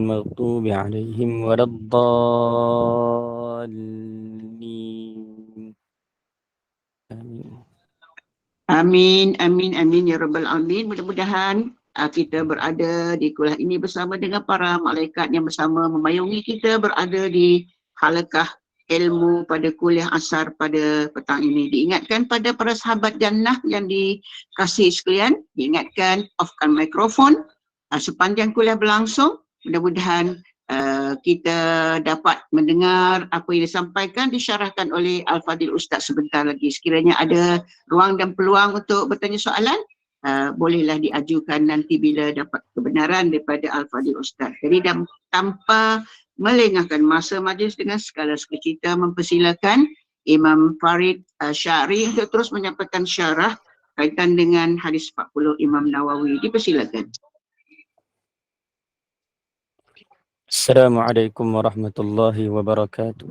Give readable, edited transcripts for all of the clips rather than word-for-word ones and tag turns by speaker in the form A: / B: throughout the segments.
A: المغضوب عليهم ولا الضالين آمين.
B: Amin, amin, amin ya rabbal alamin. Mudah-mudahan kita berada di kuliah ini bersama dengan para malaikat yang bersama memayungi kita berada di halaqah ilmu pada kuliah asar pada petang ini. Diingatkan pada para sahabat jannah yang dikasihi sekalian, diingatkan offkan mikrofon sepanjang kuliah berlangsung. Mudah-mudahan kita dapat mendengar apa yang disampaikan, disyarahkan oleh Al-Fadil Ustaz sebentar lagi. Sekiranya ada ruang dan peluang untuk bertanya soalan, bolehlah diajukan nanti bila dapat kebenaran daripada Al-Fadil Ustaz. Jadi tanpa melengahkan masa majlis, dengan segala sukacita mempersilakan Imam Farid Syari untuk terus menyampaikan syarah kaitan dengan hadis 40 Imam Nawawi. Dipersilakan.
A: Assalamualaikum warahmatullahi wabarakatuh.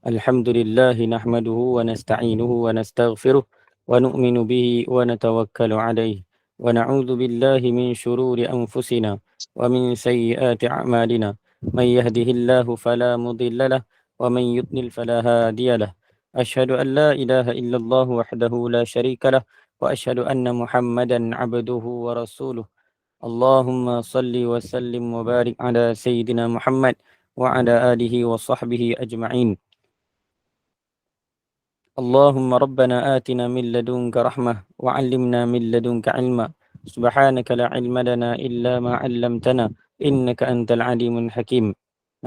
A: Alhamdulillah nahmaduhu wa nasta'inuhu wa nastaghfiruh wa nu'minu bihi wa natawakkalu alayhi wa na'udzu billahi min shururi anfusina wa min sayyiati a'malina. Man yahdihillahu fala mudilla lahu wa man yudlil fala hadiya lahu. Asyhadu an la ilaha illallah wahdahu la syarika lahu wa asyhadu anna Muhammadan 'abduhu wa rasuluh. اللهم صل وسلم وبارك على سيدنا محمد وعلى آله وصحبه أجمعين. اللهم ربنا آتنا من لدنك رحمة وعلمنا من لدنك علما. سبحانك لا علم لنا إلا ما علمتنا إنك أنت العليم الحكيم.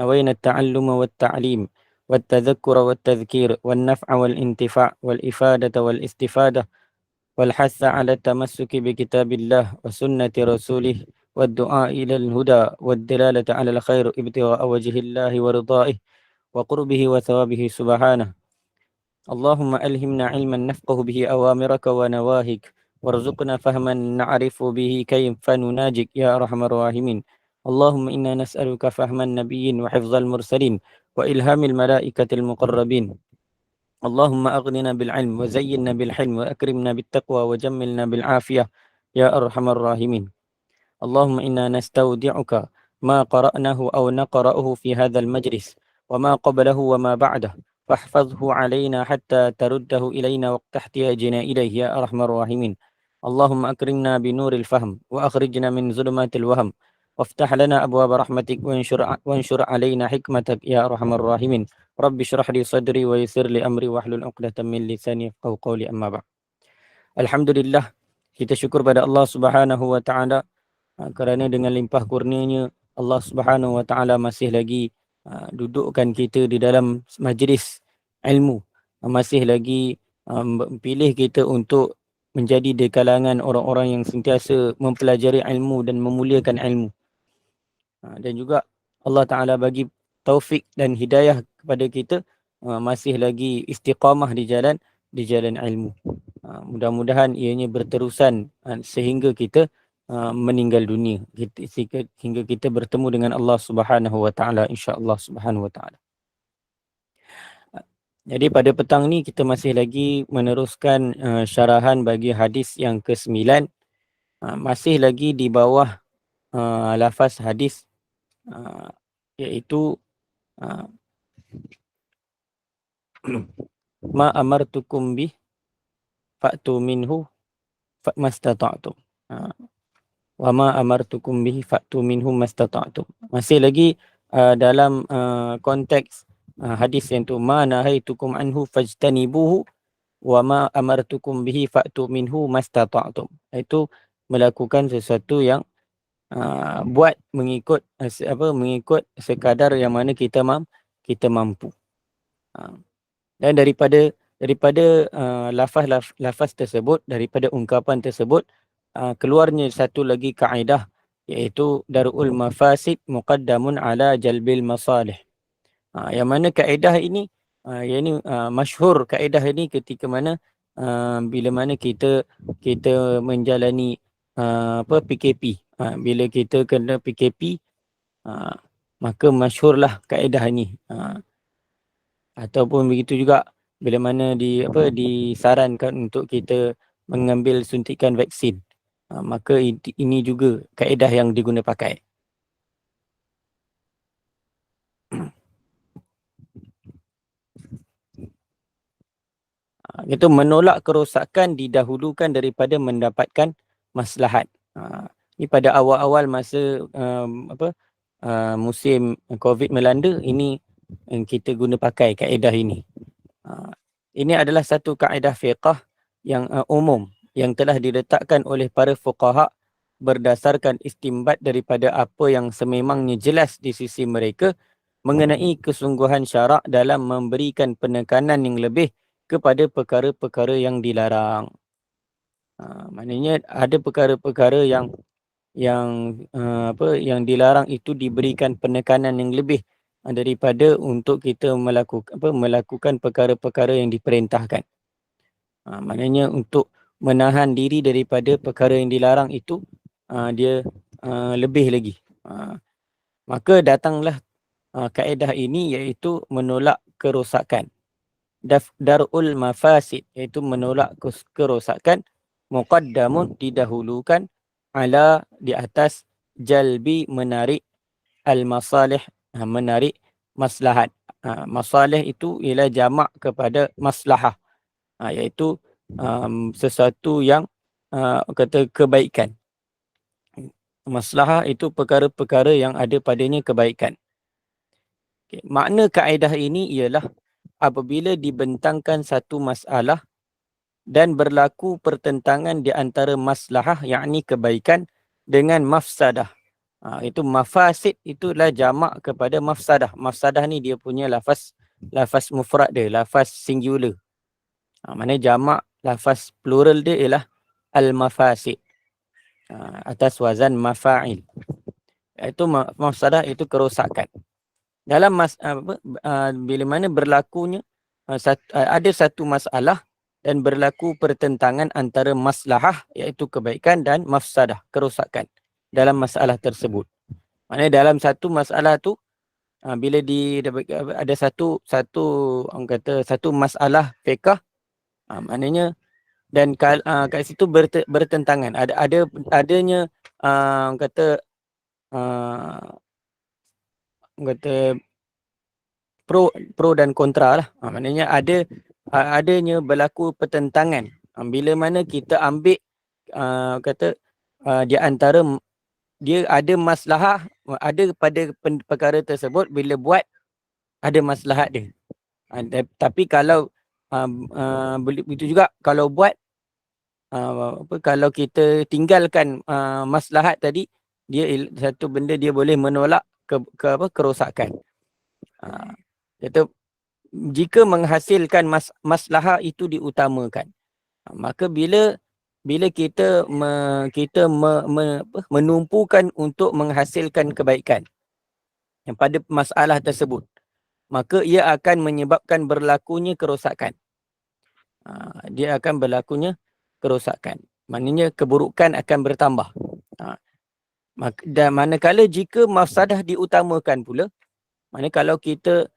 A: نوينا التعلم والتعليم والتذكر والتذكير والنفع والانتفاع والإفادة والاستفادة والحث على التمسك بكتاب الله وسنة رسوله والدعاء إلى الهدى والدلالة على الخير ابتغاء وجه الله ورضائه وقربه وثوابه سبحانه. اللهم ألهمنا علما نفقه به أوامرك ونواهيك وارزقنا فهما نعرف به كيف نناجك يا أرحم الراحمين. اللهم إنا نسألك فهم النبيين وحفظ المرسلين وإلهام الملائكة المقربين. اللهم أغننا بالعلم وزينا بالحلم وأكرمنا بالتقوى وجملنا بالعافية يا أرحم الراحمين. اللهم إنا نستودعك ما قرأناه أو نقرأه في هذا المجلس وما قبله وما بعده، فاحفظه علينا حتى ترده إلينا وقت احتياجنا إليه يا أرحم الراحمين. اللهم أكرمنا بنور الفهم وأخرجنا من ظلمات الوهم وافتح لنا أبواب رحمتك وانشر علينا حكمتك يا أرحم الراحمين. Rabbi syrah li sadri wa yassir li amri wahlul 'uqdatam min lisani yafqahu qawli, amma ba'd. Alhamdulillah, kita syukur pada Allah Subhanahu wa taala kerana dengan limpah kurnianya Allah Subhanahu wa taala masih lagi dudukkan kita di dalam majlis ilmu, masih lagi pilih kita untuk menjadi di kalangan orang-orang yang sentiasa mempelajari ilmu dan memuliakan ilmu. Dan juga Allah Ta'ala bagi taufik dan hidayah kepada kita masih lagi istiqamah di jalan ilmu. Mudah-mudahan ianya berterusan sehingga kita meninggal dunia, hingga kita bertemu dengan Allah Subhanahu wa taala, insya-Allah Subhanahu wa taala. Jadi pada petang ni kita masih lagi meneruskan syarahan bagi hadis yang ke-9, masih lagi di bawah lafaz hadis iaitu ma amartukum bih fa'tu minhu mastata'tum. Wa ma amartukum bihi fa'tu minhu mastata'tum. Masih lagi dalam konteks hadis yang tu, ma nahaitukum anhu fajtanibuhu wa ma amartukum bihi fa'tu minhu mastata'tum. Itu melakukan sesuatu yang buat mengikut sekadar yang mana kita mampu. Dan daripada lafaz tersebut, daripada ungkapan tersebut, keluarnya satu lagi kaedah, iaitu darul mafasid muqaddamun ala jalbil masalih. Yang mana kaedah ini masyhur kaedah ini ketika mana bila mana kita menjalani PKP. Bila kita kena PKP, maka masyhurlah kaedah ini. Ataupun begitu juga bila mana disarankan untuk kita mengambil suntikan vaksin, maka ini juga kaedah yang diguna pakai. Itu menolak kerosakan didahulukan daripada mendapatkan maslahat. Ini pada awal-awal masa musim COVID melanda, ini yang kita guna pakai kaedah ini. Ini adalah satu kaedah fiqh yang umum yang telah diletakkan oleh para fuqaha berdasarkan istimbat daripada apa yang sememangnya jelas di sisi mereka mengenai kesungguhan syarak dalam memberikan penekanan yang lebih kepada perkara-perkara yang dilarang. Maknanya ada perkara-perkara yang yang dilarang itu diberikan penekanan yang lebih daripada untuk kita melakukan perkara-perkara yang diperintahkan. Maknanya untuk menahan diri daripada perkara yang dilarang itu dia lebih lagi. Maka datanglah kaedah ini, iaitu menolak kerosakan. Darul mafasid, iaitu menolak kerosakan, muqaddamun didahulukan ala di atas jalbi menarik al-masalih, menarik maslahat. Masalih itu ialah jamak kepada maslahah, iaitu sesuatu yang kata kebaikan. Maslahah itu perkara-perkara yang ada padanya kebaikan. Okay. Makna kaedah ini ialah apabila dibentangkan satu masalah dan berlaku pertentangan di antara maslahah, yakni kebaikan, dengan mafsadah. Itu mafasid, itulah jamak kepada mafsadah. Mafsadah ni dia punya lafaz mufrad dia, lafaz singular. Maknanya jamak lafaz plural dia ialah al-mafasid. Atas wazan mafa'il. Itu mafsadah, itu kerosakan. Dalam bila mana berlakunya ada satu masalah dan berlaku pertentangan antara maslahah, iaitu kebaikan, dan mafsadah, kerosakan dalam masalah tersebut. Maknanya dalam satu masalah tu bila ada satu orang kata satu masalah fiqh, maknanya dan kat situ bertentangan, adanya orang kata pro dan kontra lah. Maknanya adanya berlaku pertentangan. Bila mana kita ambil di antara dia ada maslahah, ada pada perkara tersebut, bila buat ada maslahat dia. Tapi kalau begitu juga kalau buat kalau kita tinggalkan maslahat tadi, dia satu benda dia boleh menolak kerosakan. Iaitu jika menghasilkan maslahah itu diutamakan. Maka bila kita menumpukan untuk menghasilkan kebaikan yang pada masalah tersebut, maka ia akan menyebabkan berlakunya kerosakan. Dia akan berlakunya kerosakan. Maknanya keburukan akan bertambah. Dan manakala jika mafsadah diutamakan pula, maknanya kalau kita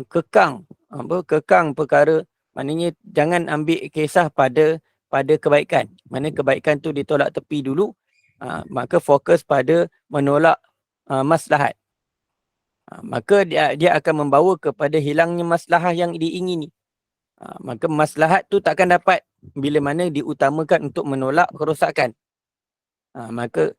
A: kekang perkara, maknanya jangan ambil kisah pada kebaikan. Maknanya kebaikan tu ditolak tepi dulu, maka fokus pada menolak maslahat. Maka dia akan membawa kepada hilangnya maslahah yang diingini. Maka maslahat tu takkan dapat bila mana diutamakan untuk menolak kerosakan. Maka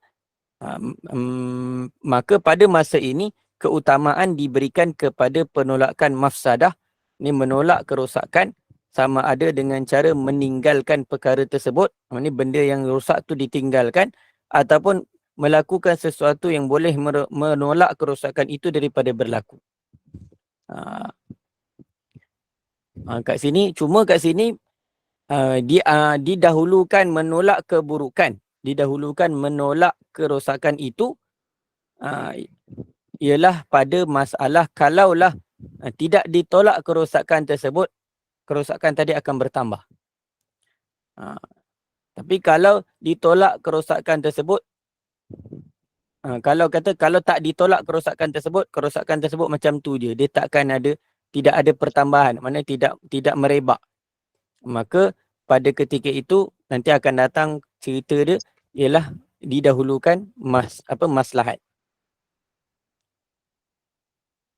A: pada masa ini keutamaan diberikan kepada penolakan mafsadah. Ini menolak kerosakan sama ada dengan cara meninggalkan perkara tersebut, ini benda yang rosak tu ditinggalkan, ataupun melakukan sesuatu yang boleh menolak kerosakan itu daripada berlaku. Kat sini didahulukan menolak keburukan, didahulukan menolak kerosakan itu ialah pada masalah kalaulah tidak ditolak kerosakan tersebut, kerosakan tadi akan bertambah. Tapi kalau ditolak kerosakan tersebut, kalau tak ditolak kerosakan tersebut macam tu je, dia tidak ada pertambahan, maknanya tidak merebak. Maka pada ketika itu nanti akan datang cerita dia ialah didahulukan maslahat.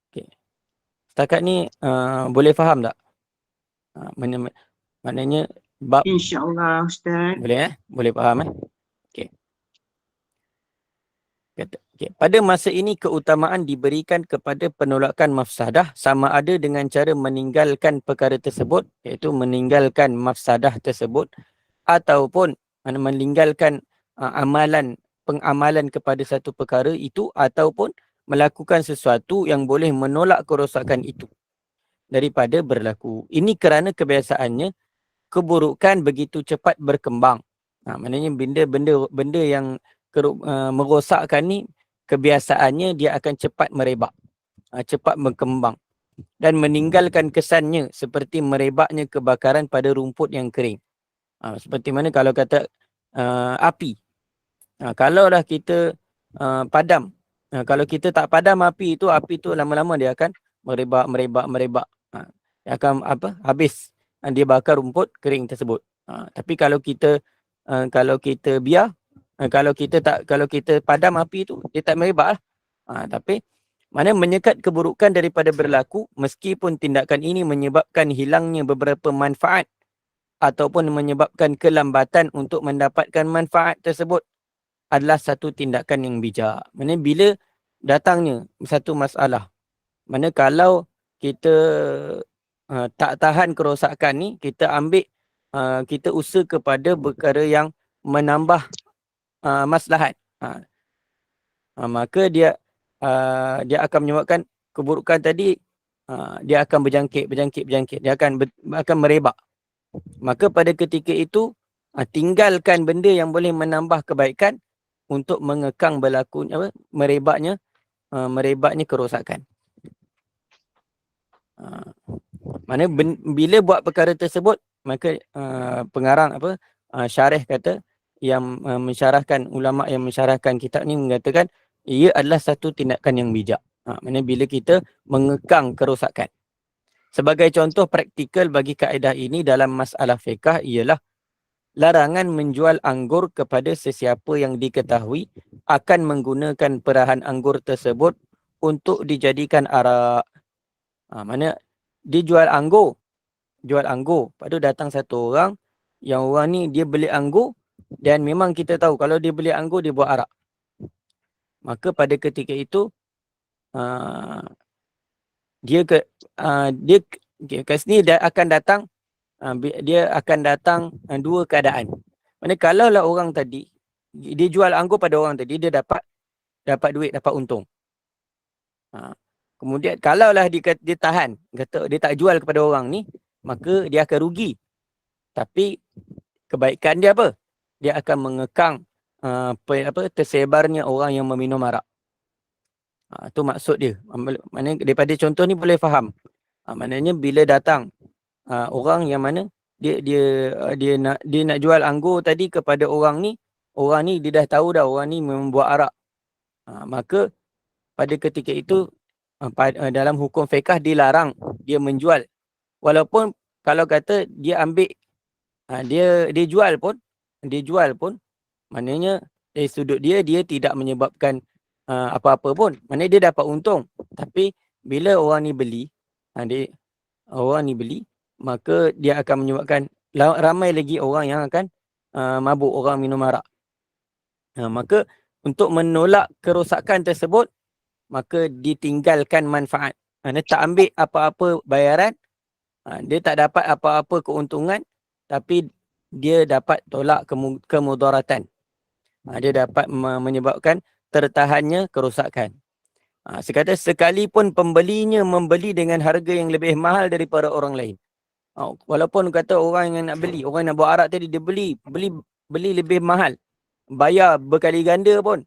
A: Okay. Setakat ni boleh faham tak? Maknanya bab,
B: InsyaAllah Ustaz.
A: boleh faham okey. Okay. Pada masa ini keutamaan diberikan kepada penolakan mafsadah sama ada dengan cara meninggalkan perkara tersebut, iaitu meninggalkan mafsadah tersebut, ataupun meninggalkan pengamalan kepada satu perkara itu, ataupun melakukan sesuatu yang boleh menolak kerosakan itu daripada berlaku. Ini kerana kebiasaannya keburukan begitu cepat berkembang. Maknanya benda yang merosakkan ni, kebiasaannya dia akan cepat merebak, cepat berkembang dan meninggalkan kesannya seperti merebaknya kebakaran pada rumput yang kering. Seperti mana kalau kata api. Kalaulah kita padam, kalau kita tak padam api itu lama-lama dia akan merebak. Dia akan habis. Dia bakar rumput kering tersebut. Tapi kalau kita biar, kalau kita padam api itu, dia tak merebak lah. Tapi mana menyekat keburukan daripada berlaku, meskipun tindakan ini menyebabkan hilangnya beberapa manfaat ataupun menyebabkan kelambatan untuk mendapatkan manfaat tersebut, adalah satu tindakan yang bijak. Mana bila datangnya satu masalah, mana kalau kita tak tahan kerosakan ni, kita ambil, kita usaha kepada perkara yang menambah maslahat, maka dia akan menyebabkan keburukan tadi, dia akan berjangkit, dia akan merebak. Maka pada ketika itu, tinggalkan benda yang boleh menambah kebaikan untuk mengekang berlakunya merebaknya kerosakan. Mana bila buat perkara tersebut, maka pengarang syarih kata, yang mensyarahkan, ulama yang mensyarahkan kitab ni mengatakan ia adalah satu tindakan yang bijak. Mana bila kita mengekang kerosakan. Sebagai contoh praktikal bagi kaedah ini dalam masalah fiqh ialah larangan menjual anggur kepada sesiapa yang diketahui akan menggunakan perahan anggur tersebut untuk dijadikan arak. Mana dia jual anggur. Lepas tu datang satu orang, yang orang ni dia beli anggur, dan memang kita tahu kalau dia beli anggur dia buat arak. Maka pada ketika itu dia kat sini dia akan datang dua keadaan. Mana kalau lah orang tadi dia jual anggur pada orang tadi, dia dapat duit, dapat untung. Kemudian kalaulah dia tahan, kata dia tak jual kepada orang ni, maka dia akan rugi. Tapi kebaikan dia apa? Dia akan mengekang tersebarnya orang yang meminum arak. Itu maksud dia. Maknanya daripada contoh ni boleh faham. Maknanya bila datang orang yang mana dia nak jual anggur tadi kepada orang ni dia dah tahu dah orang ni membuat arak. Maka pada ketika itu dalam hukum fiqh dilarang dia menjual. Walaupun kalau kata dia ambil, dia jual pun, maknanya dari sudut dia tidak menyebabkan apa-apa pun. Maknanya dia dapat untung. Tapi bila orang ni beli, maka dia akan menyebabkan ramai lagi orang yang akan mabuk, orang minum arak. Maka untuk menolak kerosakan tersebut, maka ditinggalkan manfaat. Dia tak ambil apa-apa bayaran, dia tak dapat apa-apa keuntungan, tapi dia dapat tolak kemudaratan. Dia dapat menyebabkan tertahannya kerosakan. Sekata sekalipun pembelinya membeli dengan harga yang lebih mahal daripada orang lain. Walaupun kata orang yang nak beli, orang yang nak buat arak tadi, dia beli lebih mahal, bayar berkali ganda pun,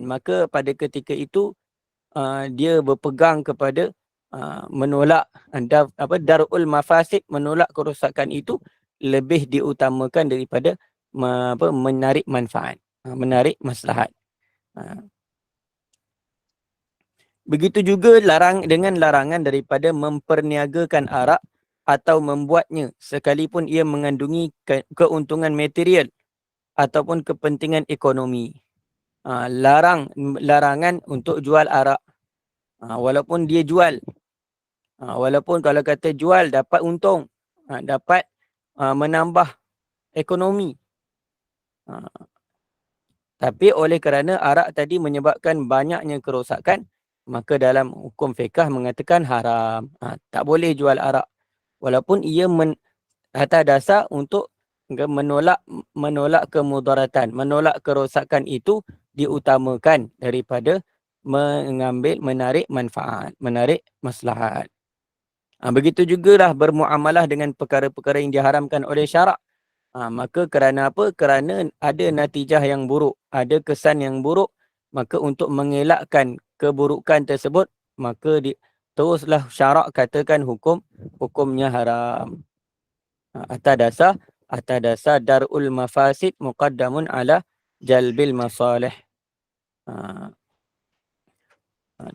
A: maka pada ketika itu dia berpegang kepada menolak darul mafasid, menolak kerosakan itu lebih diutamakan daripada menarik manfaat, menarik maslahat. Begitu juga dengan larangan daripada memperniagakan arak atau membuatnya sekalipun ia mengandungi keuntungan material ataupun kepentingan ekonomi. Larangan untuk jual arak. Walaupun dia jual, walaupun kalau kata jual dapat untung, dapat menambah ekonomi. Tapi oleh kerana arak tadi menyebabkan banyaknya kerosakan, maka dalam hukum fiqh mengatakan haram. Tak boleh jual arak. Walaupun ia atas dasar untuk menolak kemudaratan, menolak kerosakan itu diutamakan daripada menarik manfaat, menarik maslahat. Begitu jugalah bermuamalah dengan perkara-perkara yang diharamkan oleh syarak. Maka kerana apa? Kerana ada natijah yang buruk, ada kesan yang buruk, maka untuk mengelakkan keburukan tersebut, maka teruslah syarak katakan hukumnya haram. Atas dasar darul mafasid muqaddamun ala jalbil masalih.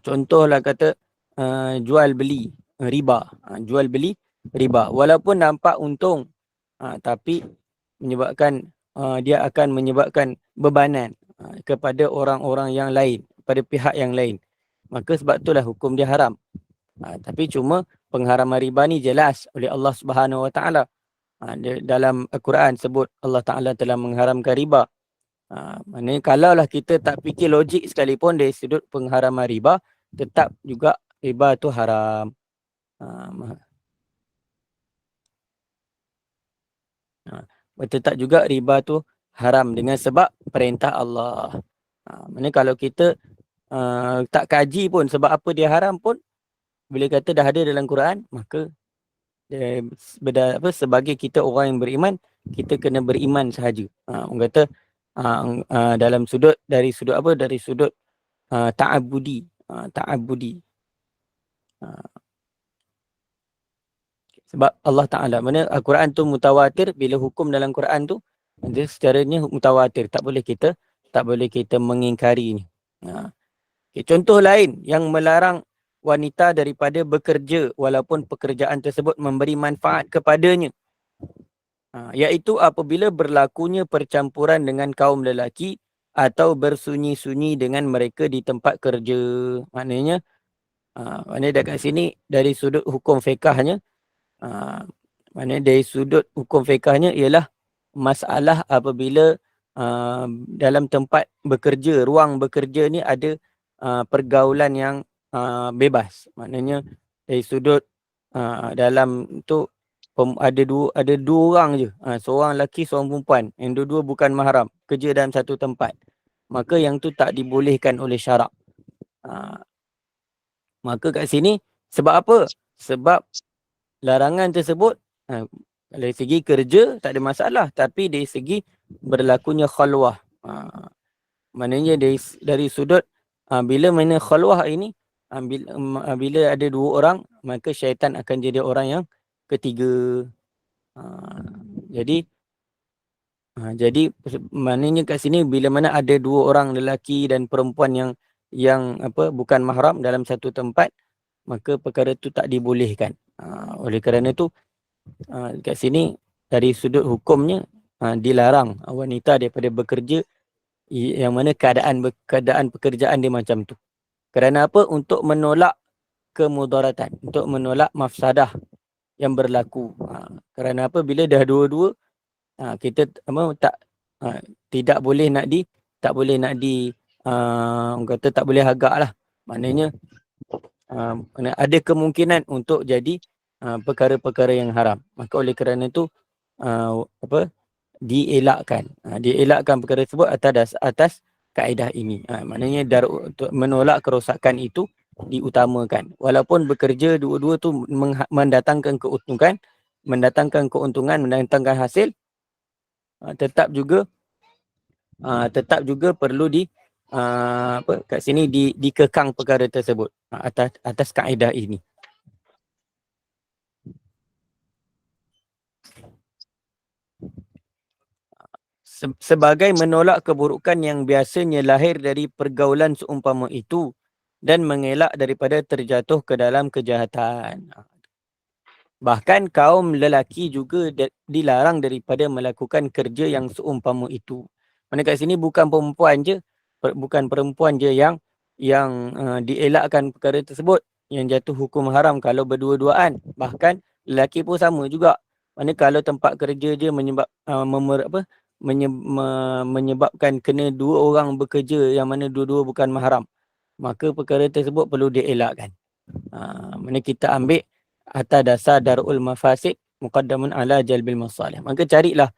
A: Contohlah kata jual beli riba. Jual beli riba. Walaupun nampak untung, tapi menyebabkan dia akan menyebabkan bebanan kepada orang-orang yang lain, pada pihak yang lain. Maka sebab itulah hukum dia haram. Tapi cuma pengharaman riba ni jelas oleh Allah Subhanahu Wa Taala. Dalam Al-Quran sebut Allah Ta'ala telah mengharamkan riba. Maknanya kalaulah kita tak fikir logik sekalipun dari sudut pengharaman riba, tetap juga riba tu haram. Tetap juga riba tu haram dengan sebab perintah Allah. Maknanya kalau kita tak kaji pun sebab apa dia haram pun, bila kata dah ada dalam Quran, maka sebagai kita orang yang beriman, kita kena beriman sahaja. Orang kata dalam sudut, dari sudut apa? Dari sudut ta'abudi. Sebab Allah Ta'ala, mana Al-Quran tu mutawatir, bila hukum dalam Quran tu, dia secaranya mutawatir. Tak boleh kita mengingkari ni. Contoh lain yang melarang wanita daripada bekerja walaupun pekerjaan tersebut memberi manfaat kepadanya, iaitu apabila berlakunya percampuran dengan kaum lelaki atau bersunyi-sunyi dengan mereka di tempat kerja. Maknanya dekat sini dari sudut hukum fiqahnya, maknanya dari sudut hukum fiqahnya ialah masalah apabila dalam tempat bekerja, ruang bekerja ni ada pergaulan yang bebas. Maknanya dari sudut dalam tu ada dua orang je, seorang lelaki seorang perempuan, yang dua-dua bukan mahram, kerja dalam satu tempat, maka yang tu tak dibolehkan oleh syarak. Maka kat sini sebab apa? Sebab larangan tersebut dari segi kerja tak ada masalah, tapi dari segi berlakunya khalwah, maknanya dari sudut bila mana khalwah ini, bila ada dua orang, maka syaitan akan jadi orang yang ketiga. Jadi maknanya kat sini bila mana ada dua orang lelaki dan perempuan yang bukan mahram dalam satu tempat, maka perkara itu tak dibolehkan. Oleh kerana itu kat sini dari sudut hukumnya dilarang wanita daripada bekerja yang mana keadaan pekerjaan dia macam tu. Kerana apa? Untuk menolak kemudaratan, untuk menolak mafsadah yang berlaku. Kerana apa? Bila dah dua-dua, kita tidak boleh nak orang kata tak boleh agak lah. Maknanya ada kemungkinan untuk jadi perkara-perkara yang haram. Maka oleh kerana itu dielakkan perkara tersebut atas kaedah ini. Maknanya untuk menolak kerosakan itu diutamakan. Walaupun bekerja dua-dua tu mendatangkan keuntungan, mendatangkan hasil, tetap juga perlu kat sini dikekang perkara tersebut atas kaedah ini. Sebagai menolak keburukan yang biasanya lahir dari pergaulan seumpama itu dan mengelak daripada terjatuh ke dalam kejahatan. Bahkan kaum lelaki juga dilarang daripada melakukan kerja yang seumpama itu. Mana kat sini bukan perempuan je yang dielakkan perkara tersebut, yang jatuh hukum haram kalau berdua-duaan. Bahkan lelaki pun sama juga. Mana kalau tempat kerja dia menyebabkan kena dua orang bekerja yang mana dua-dua bukan mahram, maka perkara tersebut perlu dielakkan. Mana kita ambil atas dasar darul mafasid muqaddamun ala jalbil masalih. Maka carilah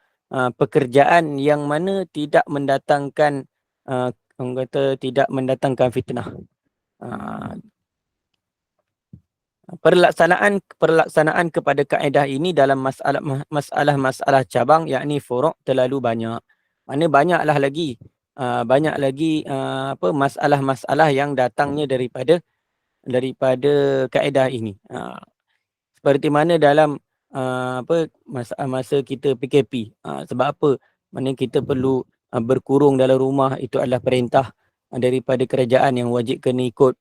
A: pekerjaan yang mana tidak mendatangkan orang kata tidak mendatangkan fitnah. Perlaksanaan kepada kaedah ini dalam masalah cabang yakni furu' terlalu banyak. Mana banyaklah lagi masalah-masalah yang datangnya daripada kaedah ini. Seperti mana dalam masa kita PKP. Sebab apa? Mana kita perlu berkurung dalam rumah, itu adalah perintah daripada kerajaan yang wajib kena ikut.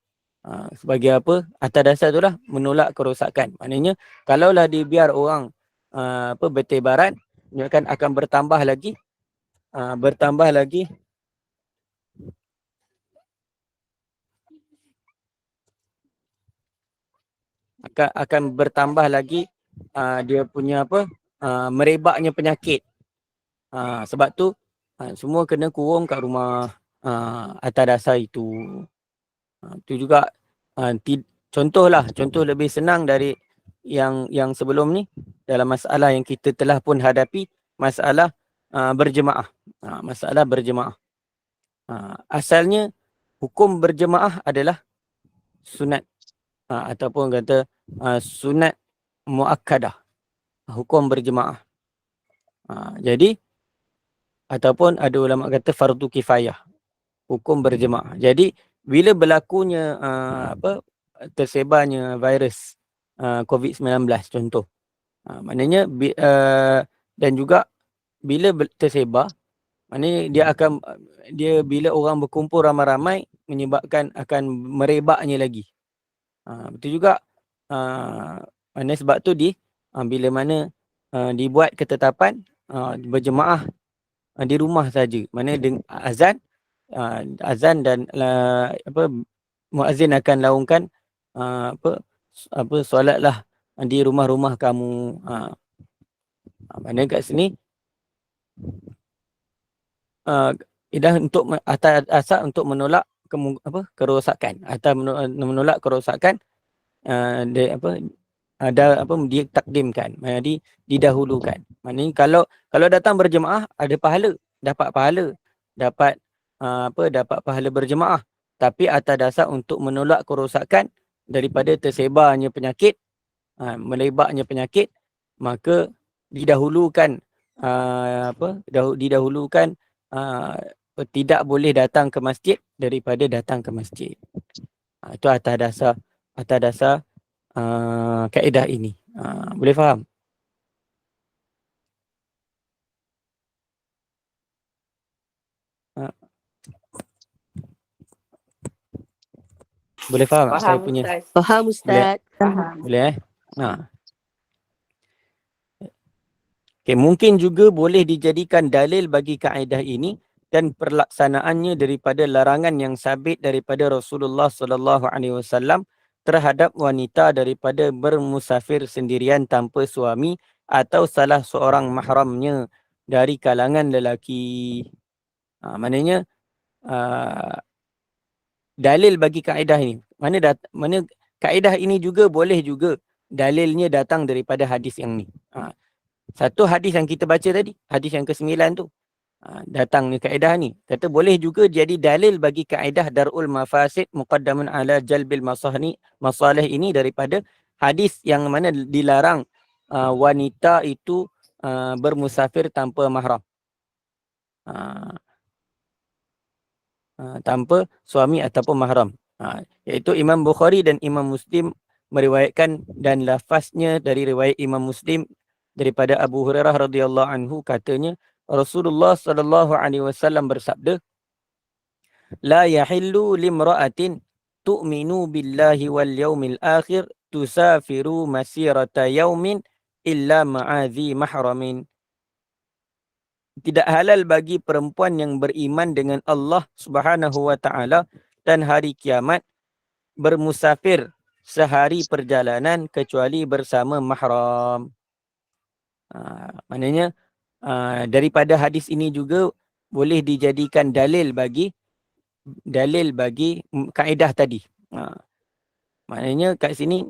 A: Sebagai apa? Atas dasar itulah menolak kerosakan. Maknanya kalaulah dibiar orang bertebaran, dia akan bertambah lagi akan bertambah lagi dia punya merebaknya penyakit. Sebab tu semua kena kurung kat rumah atas dasar itu. Itu juga contoh lebih senang dari yang sebelum ni dalam masalah yang kita telah pun hadapi, masalah berjemaah. Masalah berjemaah. Asalnya hukum berjemaah adalah sunat ataupun kata sunat muakkadah, hukum berjemaah. Jadi ataupun ada ulama kata fardu kifayah, hukum berjemaah. Jadi bila berlakunya tersebarnya virus COVID-19 contoh, maknanya dan juga bila tersebar, maknanya dia bila orang berkumpul ramai-ramai menyebabkan akan merebaknya lagi. Betul juga. Sebab tu bila mana dibuat ketetapan berjemaah di rumah saja. Mana dengan azan dan muazzin akan laungkan solatlah di rumah-rumah kamu. Mana kat sini dah untuk atas asas untuk menolak kerosakan atau menolak kerosakan ditakdimkan, didahulukan. Maknanya kalau datang berjemaah ada pahala, dapat pahala berjemaah, tapi atas dasar untuk menolak kerosakan daripada tersebarnya penyakit, melebarnya penyakit, maka didahulukan tidak boleh datang ke masjid daripada datang ke masjid. Itu atas dasar kaedah ini. Boleh faham? Boleh faham saya punya?
C: Faham Ustaz.
A: Boleh Okay, mungkin juga boleh dijadikan dalil bagi kaedah ini dan perlaksanaannya daripada larangan yang sabit daripada Rasulullah sallallahu alaihi wasallam terhadap wanita daripada bermusafir sendirian tanpa suami atau salah seorang mahramnya dari kalangan lelaki. Maknanya dalil bagi kaedah ini. Mana kaedah ini juga boleh juga dalilnya datang daripada hadis yang ni. Satu hadis yang kita baca tadi, hadis yang ke-9 tu. Datang ni kaedah ni. Kata boleh juga jadi dalil bagi kaedah darul mafasid muqaddamun ala jalbil masalih ini daripada hadis yang mana dilarang wanita itu bermusafir tanpa mahram. Tanpa suami ataupun mahram. Iaitu Imam Bukhari dan Imam Muslim meriwayatkan, dan lafaznya dari riwayat Imam Muslim daripada Abu Hurairah radhiyallahu anhu, katanya Rasulullah sallallahu alaihi wasallam bersabda, la yahillu limra'atin tu'minu billahi wal yaumil akhir tusafiru masirata yaumin illa ma'adhi mahramin. Tidak halal bagi perempuan yang beriman dengan Allah Subhanahu wa taala dan hari kiamat bermusafir sehari perjalanan kecuali bersama mahram. Maknanya daripada hadis ini juga boleh dijadikan dalil bagi kaedah tadi. Maknanya kat sini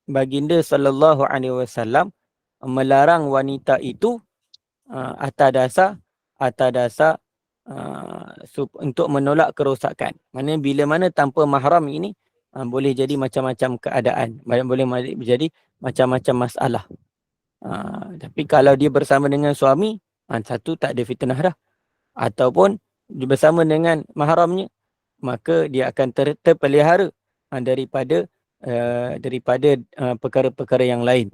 A: baginda sallallahu alaihi wasallam melarang wanita itu atas dasar untuk menolak kerosakan. Maknanya bila mana tanpa mahram ini boleh jadi macam-macam keadaan, boleh jadi macam-macam masalah. Tapi kalau dia bersama dengan suami, satu tak ada fitnah dah. Ataupun bersama dengan mahramnya, maka dia akan terpelihara daripada perkara-perkara yang lain.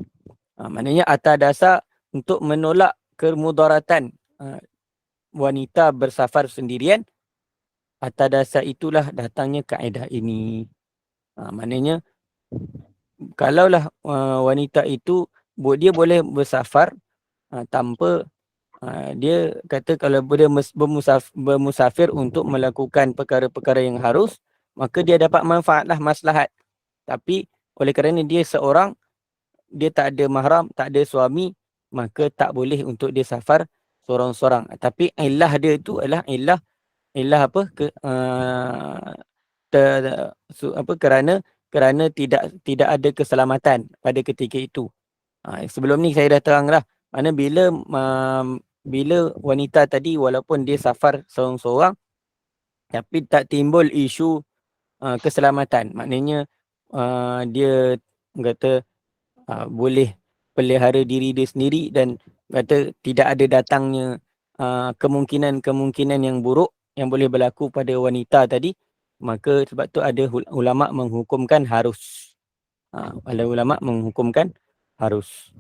A: Maknanya atas dasar untuk menolak kemudaratan wanita bersafar sendirian, atas dasar itulah datangnya kaedah ini. Maknanya kalaulah wanita itu dia boleh bersafar tanpa dia kata kalau dia bermusafir untuk melakukan perkara-perkara yang harus, maka dia dapat manfaatlah, maslahat. Tapi oleh kerana dia seorang, dia tak ada mahram, tak ada suami, maka tak boleh untuk dia safar seorang-seorang. Tapi ilah dia itu adalah ilah apa kerana tidak ada keselamatan pada ketika itu. Sebelum ni saya dah terang lah, mana bila wanita tadi walaupun dia safar seorang-seorang, tapi tak timbul isu keselamatan. Maknanya dia kata boleh pelihara diri dia sendiri dan kata tidak ada datangnya kemungkinan yang buruk yang boleh berlaku pada wanita tadi, maka sebab tu ada ulama menghukumkan harus. Ada ulama menghukumkan harus.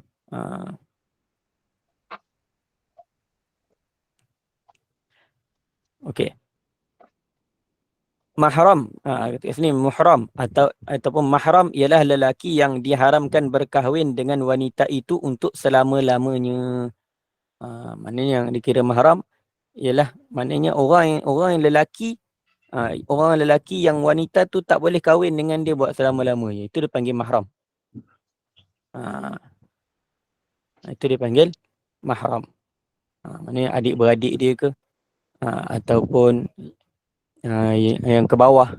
A: Okey. Mahram, kat sini muhram ataupun mahram ialah lelaki yang diharamkan berkahwin dengan wanita itu untuk selama-lamanya. Maknanya yang dikira mahram ialah maknanya orang yang lelaki, orang lelaki yang wanita tu tak boleh kahwin dengan dia buat selama-lamanya. Itu dipanggil mahram. Itu dipanggil mahram. Maknanya adik-beradik dia ke, ataupun yang ke bawah,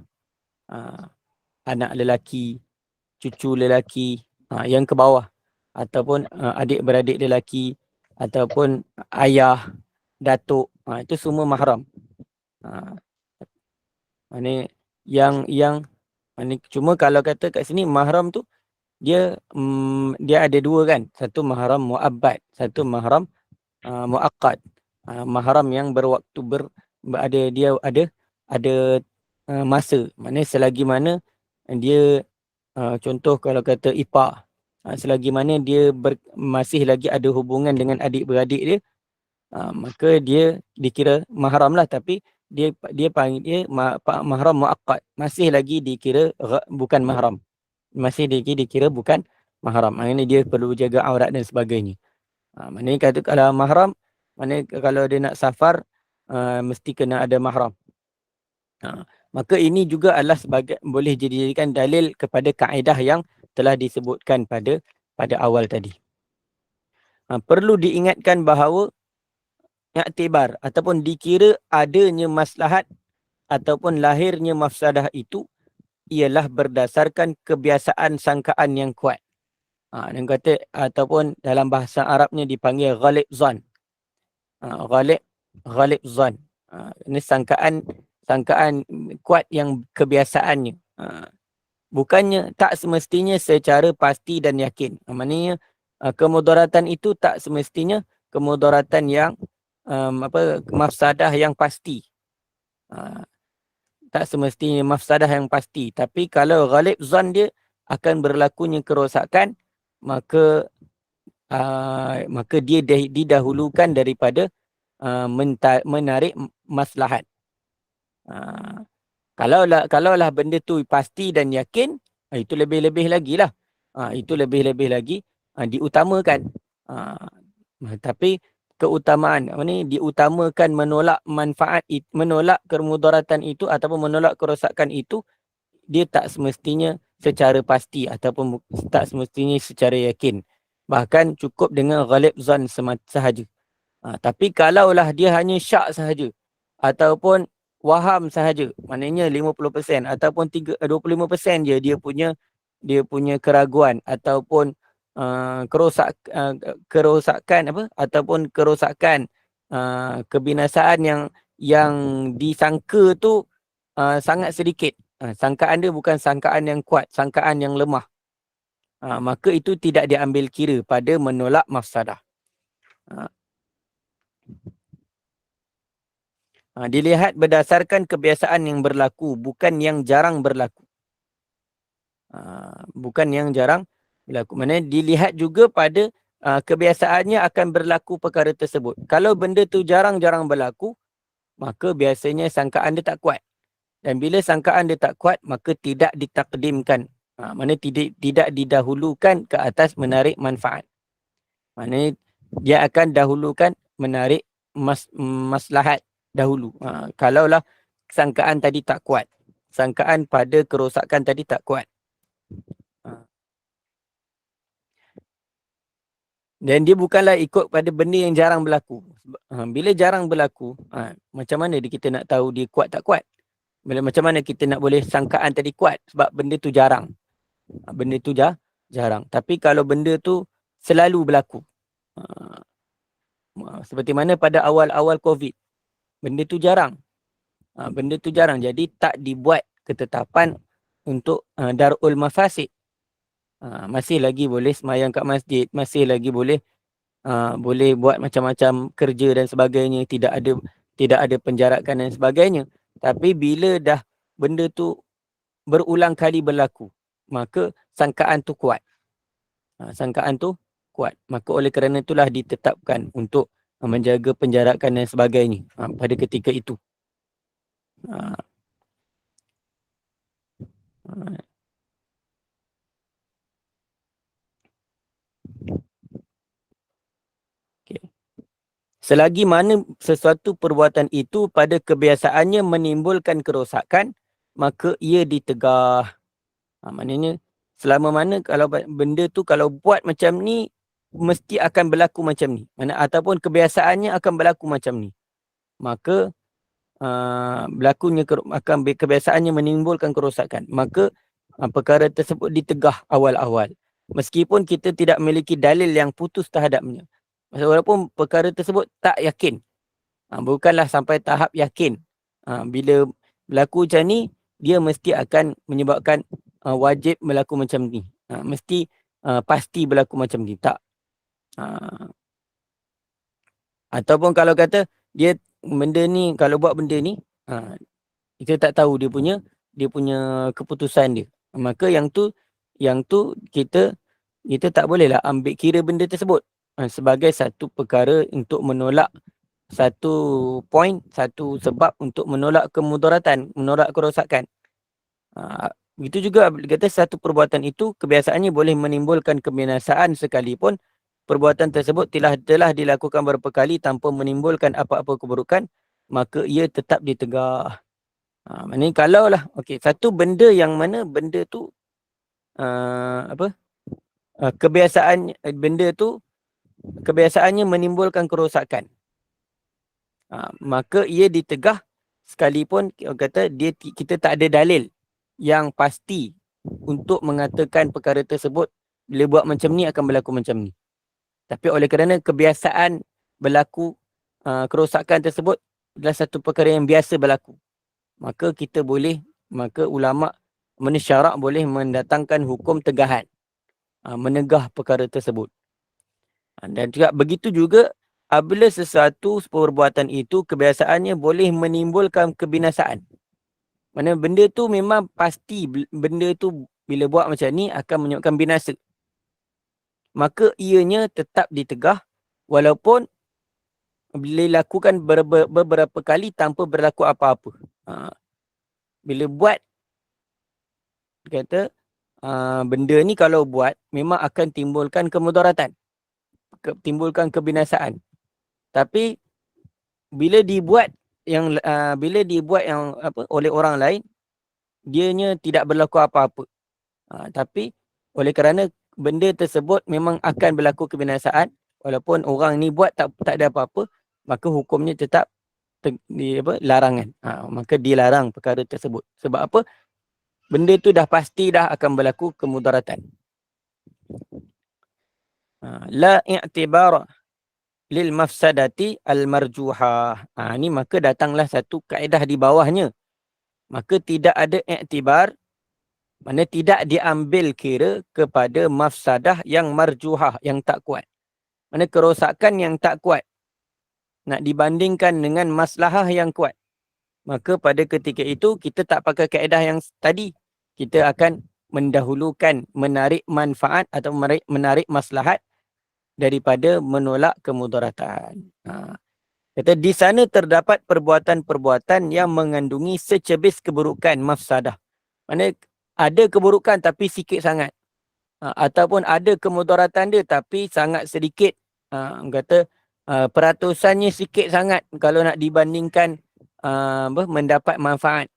A: anak lelaki, cucu lelaki, yang ke bawah, ataupun adik-beradik lelaki, ataupun ayah, datuk, itu semua mahram. Maknanya yang cuma kalau kata kat sini mahram tu dia ada dua kan, satu mahram muabbad, satu mahram muaqqad. Mahram yang berwaktu dia ada masa. Maknanya selagi mana dia contoh kalau kata ipar, selagi mana dia masih lagi ada hubungan dengan adik-beradik dia, maka dia dikira mahram lah, tapi dia panggil dia mahram muaqqad, masih lagi dikira bukan mahram, masih dikira bukan mahram. Maknanya dia perlu jaga aurat dan sebagainya. Maknanya kata kalau mahram, maknanya kalau dia nak safar mesti kena ada mahram. Maka ini juga adalah boleh dijadikan dalil kepada kaedah yang telah disebutkan pada awal tadi. Perlu diingatkan bahawa i'tibar ataupun dikira adanya maslahat ataupun lahirnya mafsadah itu ialah berdasarkan kebiasaan sangkaan yang kuat. Dan kata ataupun dalam bahasa Arabnya dipanggil ghalib zan. Ghalib zan. Ini sangkaan kuat yang kebiasaannya. Bukannya tak semestinya secara pasti dan yakin. Maknanya kemudaratan itu tak semestinya kemudaratan yang mafsadah yang pasti. Tak semestinya mafsadah yang pasti. Tapi kalau ghalib zan dia akan berlakunya kerosakan, maka dia didahulukan daripada menarik maslahat. Kalaulah benda tu pasti dan yakin, itu lebih-lebih lagi lah. Itu lebih-lebih lagi diutamakan. Tapi keutamaan ni diutamakan menolak manfaat, menolak kemudaratan itu ataupun menolak kerosakan itu, dia tak semestinya secara pasti ataupun tak semestinya secara yakin. Bahkan cukup dengan ghalib zan sahaja. Tapi kalaulah dia hanya syak sahaja ataupun waham sahaja, maknanya 50% ataupun 25% je dia punya keraguan ataupun kerosakan ataupun kerosakan kebinasaan yang disangka tu sangat sedikit. Sangkaan dia bukan sangkaan yang kuat, sangkaan yang lemah. Maka itu tidak diambil kira pada menolak mafsadah. Dilihat berdasarkan kebiasaan yang berlaku, bukan yang jarang berlaku. Bukan yang jarang berlaku. Maksudnya dilihat juga pada kebiasaannya akan berlaku perkara tersebut. Kalau benda tu jarang-jarang berlaku, maka biasanya sangkaan dia tak kuat. Dan bila sangkaan dia tak kuat, maka tidak ditakdimkan. Maksudnya tidak didahulukan ke atas menarik manfaat. Maksudnya dia akan dahulukan menarik maslahat dahulu. Kalaulah sangkaan tadi tak kuat. Sangkaan pada kerosakan tadi tak kuat. Dan dia bukanlah ikut pada benda yang jarang berlaku. Bila jarang berlaku, macam mana kita nak tahu dia kuat tak kuat? Macam mana kita nak boleh sangkaan tadi kuat? Sebab benda tu jarang. Benda tu jarang. Tapi kalau benda tu selalu berlaku. Seperti mana pada awal-awal COVID. Benda tu jarang. Benda tu jarang. Jadi tak dibuat ketetapan untuk darul mafasid. Masih lagi boleh semayang kat masjid. Masih lagi boleh buat macam-macam kerja dan sebagainya. Tidak ada penjarakan dan sebagainya. Tapi bila dah benda tu berulang kali berlaku, maka sangkaan tu kuat. Sangkaan tu kuat. Maka oleh kerana itulah ditetapkan untuk menjaga penjarakan dan sebagainya pada ketika itu. Okay. Selagi mana sesuatu perbuatan itu pada kebiasaannya menimbulkan kerosakan, maka ia ditegah. Maknanya selama mana kalau benda tu kalau buat macam ni, mesti akan berlaku macam ni. Ataupun kebiasaannya akan berlaku macam ni. Maka kebiasaannya menimbulkan kerosakan. Maka perkara tersebut ditegah awal-awal. Meskipun kita tidak memiliki dalil yang putus terhadapnya. Walaupun perkara tersebut tak yakin. Bukanlah sampai tahap yakin. Bila berlaku macam ni, dia mesti akan menyebabkan wajib berlaku macam ni. Mesti pasti berlaku macam ni. Tak. Ataupun kalau kata dia benda ni, kalau buat benda ni, kita tak tahu dia punya keputusan dia. Maka yang tu kita tak bolehlah ambil kira benda tersebut sebagai satu perkara untuk menolak satu point, satu sebab untuk menolak kemudaratan, menolak kerosakan. Begitu juga kata satu perbuatan itu kebiasaannya boleh menimbulkan kebinasaan sekalipun perbuatan tersebut telah dilakukan beberapa kali tanpa menimbulkan apa-apa keburukan, maka ia tetap ditegah. Maknanya kalaulah satu benda yang mana benda tu kebiasaan benda tu kebiasaannya menimbulkan kerosakan. Maka ia ditegah sekalipun kata kita tak ada dalil yang pasti untuk mengatakan perkara tersebut bila buat macam ni akan berlaku macam ni. Tapi oleh kerana kebiasaan berlaku kerosakan tersebut adalah satu perkara yang biasa berlaku, maka ulama' syarak boleh mendatangkan hukum tegahan, menegah perkara tersebut. Dan juga begitu juga apabila sesuatu perbuatan itu kebiasaannya boleh menimbulkan kebinasaan. Mana benda tu memang pasti benda tu bila buat macam ni akan menyebabkan binasa. Maka ianya tetap ditegah walaupun bila lakukan beberapa kali tanpa berlaku apa-apa. Bila buat kata benda ni kalau buat memang akan timbulkan kemudaratan, timbulkan kebinasaan. Tapi bila dibuat yang oleh orang lain, dianya tidak berlaku apa-apa. Tapi oleh kerana benda tersebut memang akan berlaku kebinasaan, walaupun orang ni buat tak ada apa-apa, maka hukumnya tetap larangan. Maka dilarang perkara tersebut. Sebab apa? Benda tu dah pasti dah akan berlaku kemudaratan. La i'tibar lil mafsadati al marjuhah. Ni maka datanglah satu kaedah di bawahnya. Maka tidak ada i'tibar, mana tidak diambil kira kepada mafsadah yang marjuhah, yang tak kuat. Mana kerosakan yang tak kuat nak dibandingkan dengan maslahah yang kuat. Maka pada ketika itu kita tak pakai kaedah yang tadi. Kita akan mendahulukan menarik manfaat atau menarik maslahat daripada menolak kemudaratan. Kata di sana terdapat perbuatan-perbuatan yang mengandungi secebis keburukan mafsadah. Maksudnya ada keburukan tapi sikit sangat. Ataupun ada kemudaratan dia tapi sangat sedikit. Kata peratusannya sikit sangat kalau nak dibandingkan mendapat manfaat.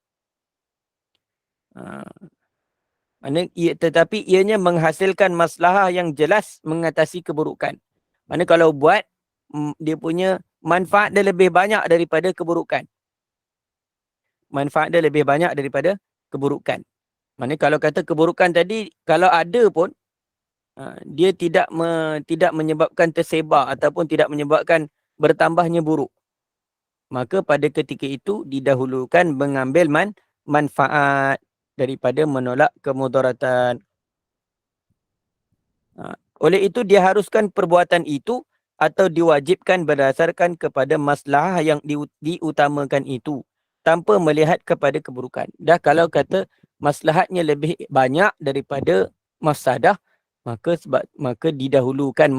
A: Tetapi ianya menghasilkan maslahah yang jelas mengatasi keburukan. Mana kalau buat, dia punya manfaat dia lebih banyak daripada keburukan. Manfaat dia lebih banyak daripada keburukan. Mana kalau kata keburukan tadi, kalau ada pun, dia tidak menyebabkan tersebar ataupun tidak menyebabkan bertambahnya buruk. Maka pada ketika itu didahulukan mengambil manfaat daripada menolak kemudaratan. Oleh itu diharuskan perbuatan itu atau diwajibkan berdasarkan kepada maslahah yang diutamakan itu tanpa melihat kepada keburukan. Dah kalau kata maslahatnya lebih banyak daripada mafsadah, maka didahulukan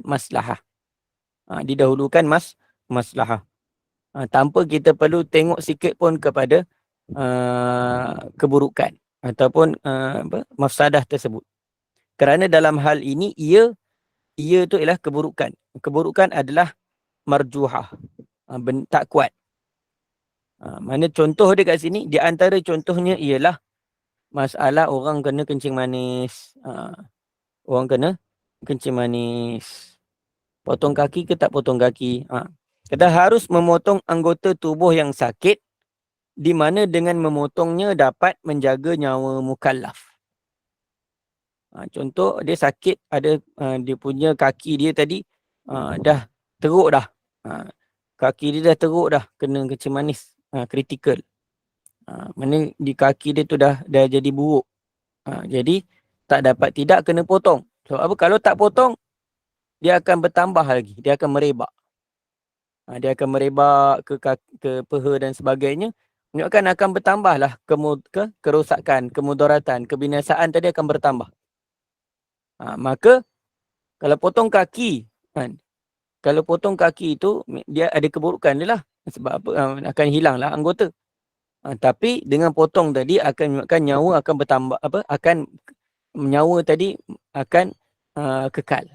A: maslahah. Didahulukan maslahah. Tanpa kita perlu tengok sikit pun kepada keburukan ataupun mafsadah tersebut. Kerana dalam hal ini ia itu ialah keburukan. Keburukan adalah marjuhah. Tak kuat. Mana contoh dia kat sini, di antara contohnya ialah masalah orang kena kencing manis. Orang kena kencing manis. Potong kaki ke tak potong kaki? Kita harus memotong anggota tubuh yang sakit, di mana dengan memotongnya dapat menjaga nyawa mukallaf. Contoh dia sakit, ada dia punya kaki dia tadi dah teruk dah. Kaki dia dah teruk dah, kena kencing manis, kritikal. Mana di kaki dia tu dah jadi buruk. Jadi tak dapat tidak kena potong. Sebab apa? Kalau tak potong, dia akan bertambah lagi, dia akan merebak. Dia akan merebak ke peha dan sebagainya. Menyebabkan akan bertambahlah kerosakan, kemudaratan, kebinasaan tadi akan bertambah. Maka kalau potong kaki, kalau potong kaki itu dia ada keburukan dia lah. Sebab apa? Akan hilanglah anggota. Tapi dengan potong tadi akan menyebabkan nyawa akan bertambah, nyawa tadi akan kekal.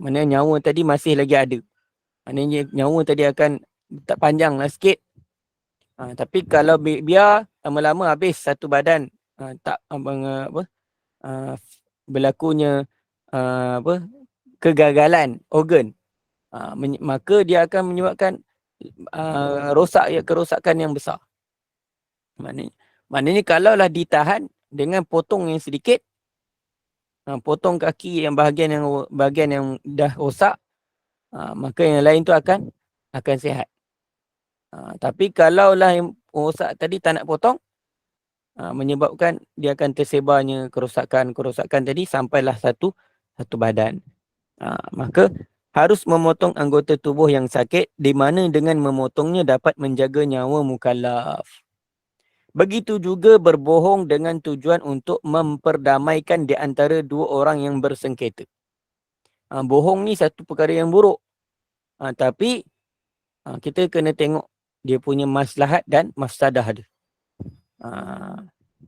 A: Mana nyawa tadi masih lagi ada. Maknanya nyawa tadi akan tak panjang lah sikit. Tapi kalau biar lama-lama habis satu badan, tak berlakunya kegagalan organ, maka dia akan menyebabkan kerosakan yang besar. Maknanya kalaulah ditahan dengan potong yang sedikit, potong kaki yang bahagian yang dah rosak, maka yang lain tu akan sihat. Tapi kalaulah yang rosak tadi tak nak potong, menyebabkan dia akan tersebarnya kerosakan tadi sampailah satu badan. Maka harus memotong anggota tubuh yang sakit, di mana dengan memotongnya dapat menjaga nyawa mukallaf. Begitu juga berbohong dengan tujuan untuk memperdamaikan di antara dua orang yang bersengketa. Bohong ni satu perkara yang buruk. Tapi kita kena tengok dia punya maslahat dan mafsadah dia.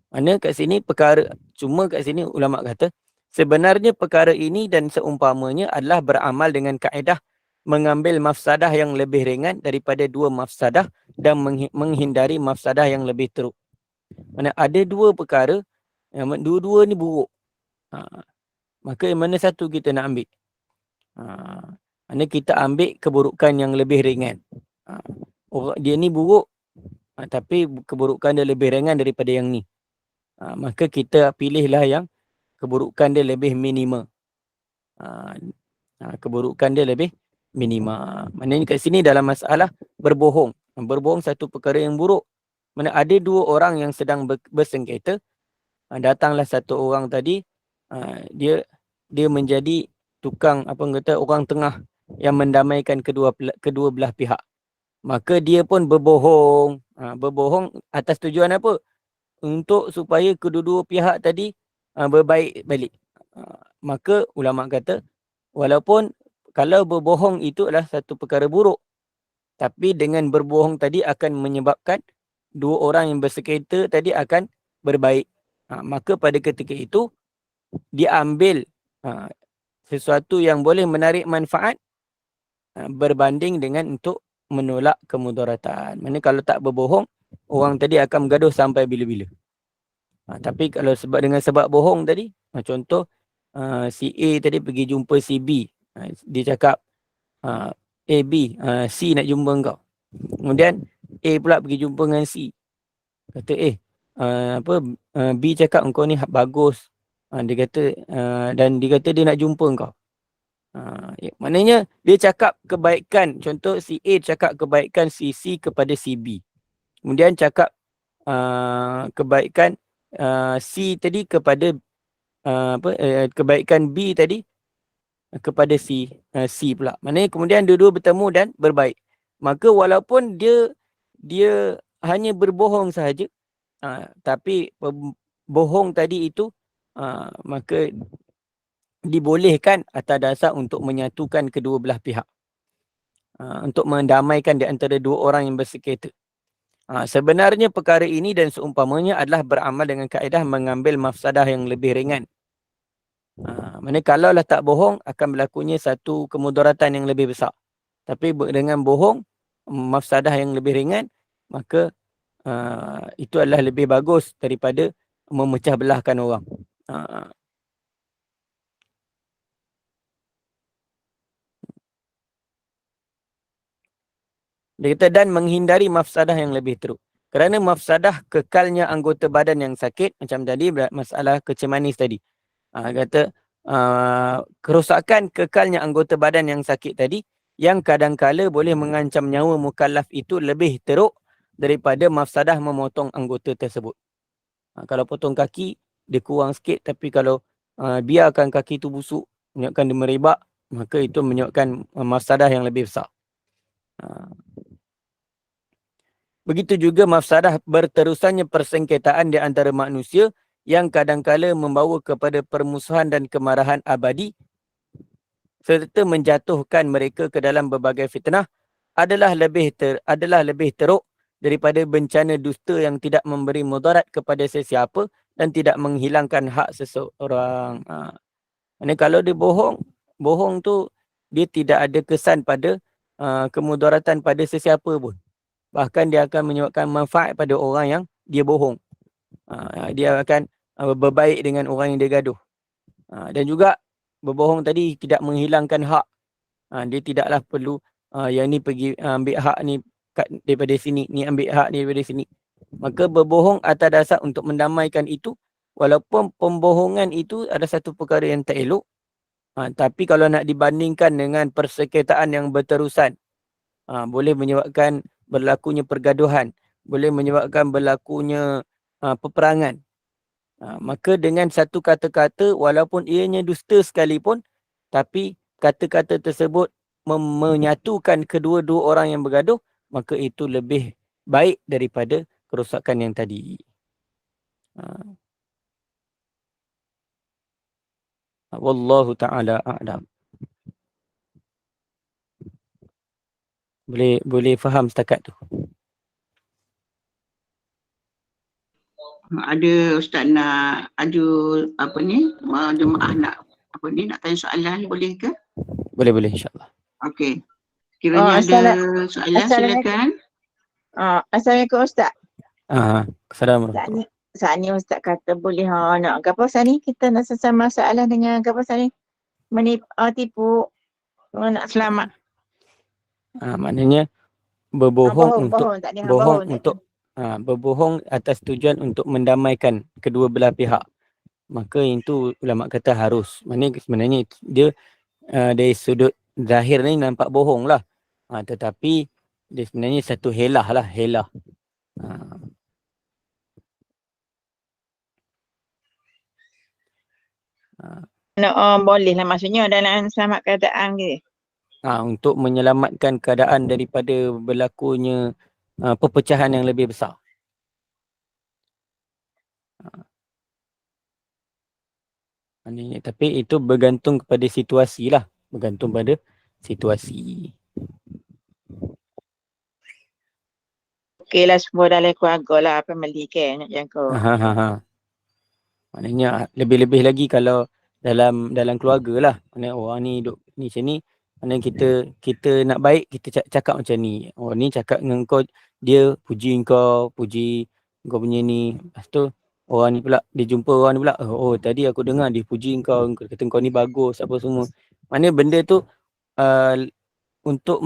A: Mana kat sini cuma kat sini ulama kata, sebenarnya perkara ini dan seumpamanya adalah beramal dengan kaedah mengambil mafsadah yang lebih ringan daripada dua mafsadah dan menghindari mafsadah yang lebih teruk. Mana ada dua perkara yang dua-dua ni buruk. Maka mana satu kita nak ambil? Mana kita ambil keburukan yang lebih ringan. Dia ni buruk, tapi keburukan dia lebih ringan daripada yang ni. Maka kita pilihlah yang keburukan dia lebih minima. Keburukan dia lebih minima. Maknanya kat sini dalam masalah berbohong. Berbohong satu perkara yang buruk. Mana ada dua orang yang sedang bersengketa. Datanglah satu orang tadi, dia menjadi tukang orang tengah yang mendamaikan kedua belah pihak. Maka dia pun berbohong. Berbohong atas tujuan apa? Untuk supaya kedua-dua pihak tadi berbaik balik. Maka ulama kata, walaupun kalau berbohong itu adalah satu perkara buruk, tapi dengan berbohong tadi akan menyebabkan dua orang yang bersengketa tadi akan berbaik. Maka pada ketika itu, dia ambil sesuatu yang boleh menarik manfaat berbanding dengan untuk menolak kemudaratan. Maksudnya kalau tak berbohong, orang tadi akan bergaduh sampai bila-bila. Tapi kalau dengan sebab bohong tadi, contoh si A tadi pergi jumpa si B. Dia cakap, B, C nak jumpa kau. Kemudian A pula pergi jumpa dengan C. Kata B cakap engkau ni bagus. Dia kata dan dia kata dia nak jumpa kau. Maknanya dia cakap kebaikan. Contoh si A cakap kebaikan si C kepada si B. Kemudian cakap kebaikan C tadi kepada kebaikan B tadi kepada C pula. Maknanya kemudian dua-dua bertemu dan berbaik. Maka walaupun dia hanya berbohong sahaja, tapi bohong tadi itu maka dibolehkan atas dasar untuk menyatukan kedua belah pihak. Untuk mendamaikan di antara dua orang yang bersengketa. Sebenarnya perkara ini dan seumpamanya adalah beramal dengan kaedah mengambil mafsadah yang lebih ringan. Maksudnya kalaulah tak bohong, akan berlakunya satu kemudaratan yang lebih besar. Tapi dengan bohong, mafsadah yang lebih ringan, maka itu adalah lebih bagus daripada memecah belahkan orang. Dia kata, dan menghindari mafsadah yang lebih teruk. Kerana mafsadah kekalnya anggota badan yang sakit, macam tadi masalah kecil manis tadi. Kata kerosakan kekalnya anggota badan yang sakit tadi, yang kadangkala boleh mengancam nyawa mukallaf itu lebih teruk daripada mafsadah memotong anggota tersebut. Kalau potong kaki, dia kurang sikit, tapi kalau biarkan kaki itu busuk, menyebabkan dia merebak, maka itu menyebabkan mafsadah yang lebih besar. Begitu juga mafsadah berterusannya persengketaan di antara manusia yang kadangkala membawa kepada permusuhan dan kemarahan abadi serta menjatuhkan mereka ke dalam berbagai fitnah adalah lebih teruk daripada bencana dusta yang tidak memberi mudarat kepada sesiapa dan tidak menghilangkan hak seseorang. Kalau dia bohong tu dia tidak ada kesan pada kemudaratan pada sesiapa pun. Bahkan dia akan menyebabkan manfaat pada orang yang dia bohong. Dia akan berbaik dengan orang yang dia gaduh. Dan juga berbohong tadi tidak menghilangkan hak. Dia tidaklah perlu yang ni pergi ambil hak ni daripada sini, ni ambil hak ni daripada sini. Maka berbohong atas dasar untuk mendamaikan itu, walaupun pembohongan itu ada satu perkara yang tak elok, tapi kalau nak dibandingkan dengan persengketaan yang berterusan, boleh menyebabkan berlakunya pergaduhan, boleh menyebabkan berlakunya peperangan. Maka dengan satu kata-kata, walaupun ianya dusta sekalipun, tapi kata-kata tersebut menyatukan kedua-dua orang yang bergaduh, maka itu lebih baik daripada kerosakan yang tadi. Wallahu ta'ala a'lam. Boleh faham setakat tu?
B: Ada Ustaz nak aju jemaah nak tanya soalan, boleh ke?
A: Boleh insya-Allah.
B: Okey. Kiranya ada soalan, silakan.
C: Assalamualaikum Ustaz.
A: Assalamualaikum.
C: saat ni Ustaz kata boleh nak apa pasal ni kita nak selesai masalah dengan apa pasal ni tipu nak selamat.
A: Maknanya berbohong untuk
C: bohong tak ada bohong
A: berbohong atas tujuan untuk mendamaikan kedua belah pihak. Maka itu ulama kata harus. Maknanya sebenarnya dia dari sudut zahir ni nampak bohong lah. Tetapi dia sebenarnya satu helah lah, helah.
C: Boleh lah maksudnya dalam selamat keadaan ke?
A: Untuk menyelamatkan keadaan daripada berlakunya perpecahan yang lebih besar. Tapi itu bergantung kepada situasi lah. Bergantung pada situasi.
C: Okey lah semua dalam keluarga lah family kan nak jaga.
A: Maknanya lebih-lebih lagi kalau dalam keluarga lah. Maknanya orang ni duduk ni macam ni. Maknanya kita nak baik, kita cakap macam ni. Orang ni cakap dengan kau, dia puji kau punya ni. Lepas tu orang ni pula, dia jumpa orang ni pula, tadi aku dengar dia puji kau kata kau ni bagus apa semua. Maknanya benda tu untuk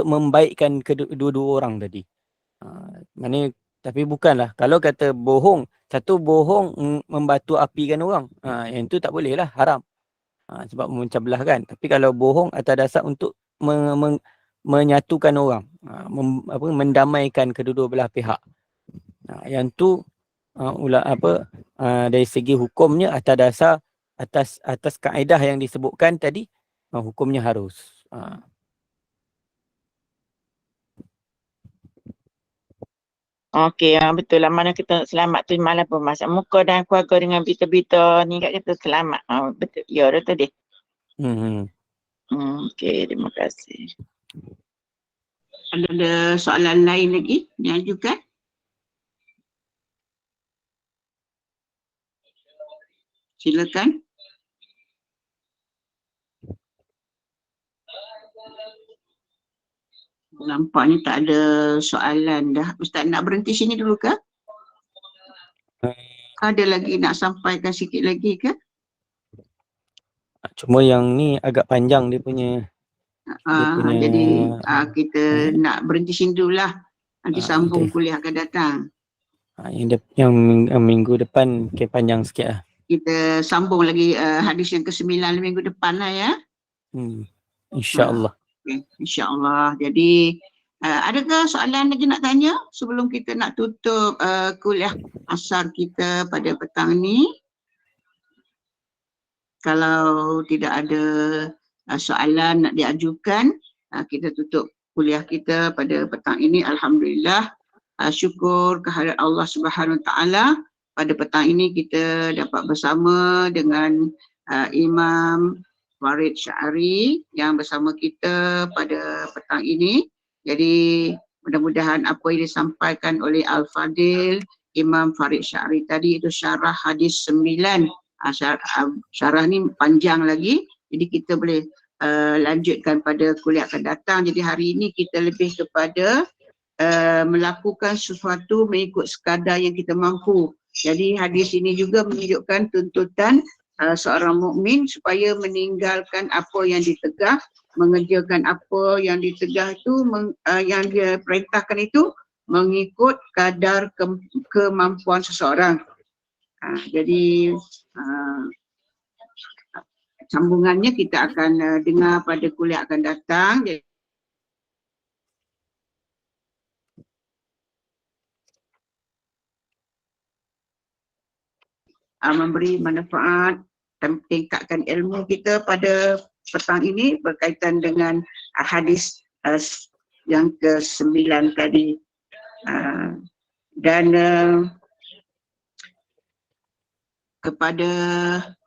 A: membaikkan kedua-dua orang tadi. Maknanya tapi bukanlah kalau kata bohong, satu bohong membatu apikan orang. Yang tu tak boleh lah, haram. Sebab memecah belah kan. Tapi kalau bohong atas dasar untuk menyatukan orang, mendamaikan kedua-dua belah pihak. Yang tu dari segi hukumnya atas dasar atas kaedah yang disebutkan tadi, hukumnya harus.
C: Okey, betul lah. Mana kita nak selamat tu malah pemasak muka dan keluarga dengan berita-berita ni kat kita selamat. Betul. Ya, betul deh. Okey, terima kasih.
B: Ada soalan lain lagi diajukan? Silakan. Nampaknya tak ada soalan dah. Ustaz nak berhenti sini dulu ke? Ada lagi nak sampaikan sikit lagi ke?
A: Cuma yang ni agak panjang dia punya.
B: Jadi kita nak berhenti sini dulu lah. Nanti sambung kuliah akan datang.
A: Yang minggu depan panjang sikit lah.
B: Kita sambung lagi hadis yang ke-9 minggu depan lah ya.
A: InsyaAllah.
B: Okay, InsyaAllah. Jadi adakah soalan lagi nak tanya sebelum kita nak tutup kuliah asar kita pada petang ni? Kalau tidak ada soalan nak diajukan, kita tutup kuliah kita pada petang ini. Alhamdulillah, syukur kehadirat Allah Subhanahu Wa Taala. Pada petang ini kita dapat bersama dengan Imam Farid Syari yang bersama kita pada petang ini. Jadi mudah-mudahan apa yang disampaikan oleh Al-Fadil Imam Farid Syari tadi itu syarah hadis 9. Syarah ni panjang lagi, jadi kita boleh lanjutkan pada kuliah akan datang. Jadi hari ini kita lebih kepada melakukan sesuatu mengikut sekadar yang kita mampu. Jadi hadis ini juga menunjukkan tuntutan seorang mukmin supaya meninggalkan apa yang ditegah, mengerjakan apa yang ditegah itu, yang dia perintahkan itu mengikut kadar kemampuan seseorang. Jadi sambungannya kita akan dengar pada kuliah akan datang. Memberi manfaat dan tingkatkan ilmu kita pada petang ini berkaitan dengan hadis yang ke-9 tadi. Dan kepada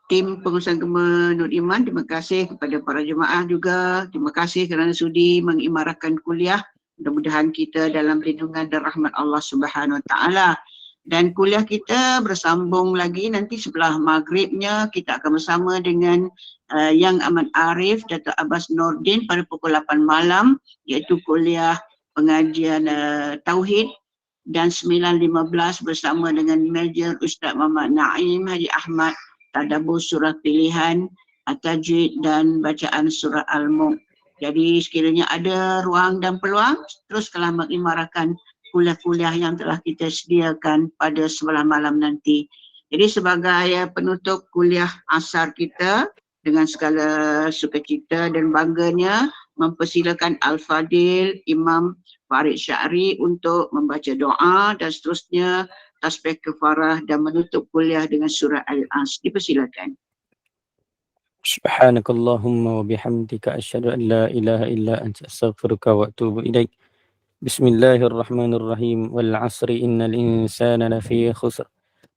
B: tim pengurusan Gema Nur Iman, terima kasih kepada para jemaah juga. Terima kasih kerana sudi mengimarahkan kuliah. Mudah-mudahan kita dalam lindungan dan rahmat Allah Subhanahu Wa Taala. Dan kuliah kita bersambung lagi nanti sebelah maghribnya. Kita akan bersama dengan Yang Amat Arif, Dato' Abbas Nordin pada pukul 8 malam, iaitu kuliah pengajian Tauhid dan 9.15 bersama dengan Major Ustaz Muhammad Naim Haji Ahmad, tadabbur surah pilihan, tajwid dan bacaan surah Al-Mulk. Jadi sekiranya ada ruang dan peluang, teruskanlah mengimarahkan kuliah-kuliah yang telah kita sediakan pada semalam malam nanti. Jadi sebagai penutup kuliah asar kita, dengan segala sukacita dan bangganya, mempersilakan Al-Fadil Imam Farid Syari untuk membaca doa dan seterusnya tasbih kafarah dan menutup kuliah dengan surah Al-As. Dipersilakan.
A: سبحانك اللهم وبحمدك أشهد أن لا إله إلا أنت أستغفرك وأتوب إليك بسم الله الرحمن الرحيم والعصر إن الإنسان لفي خسر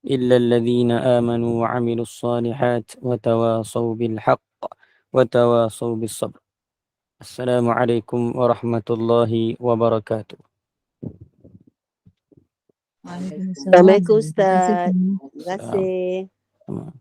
A: إلا الذين آمنوا وعملوا الصالحات وتواصوا بالحق وتواصوا بالصبر السلام عليكم ورحمة الله وبركاته.
D: Assalamualaikum Ustaz. Terima kasih.
A: Sama.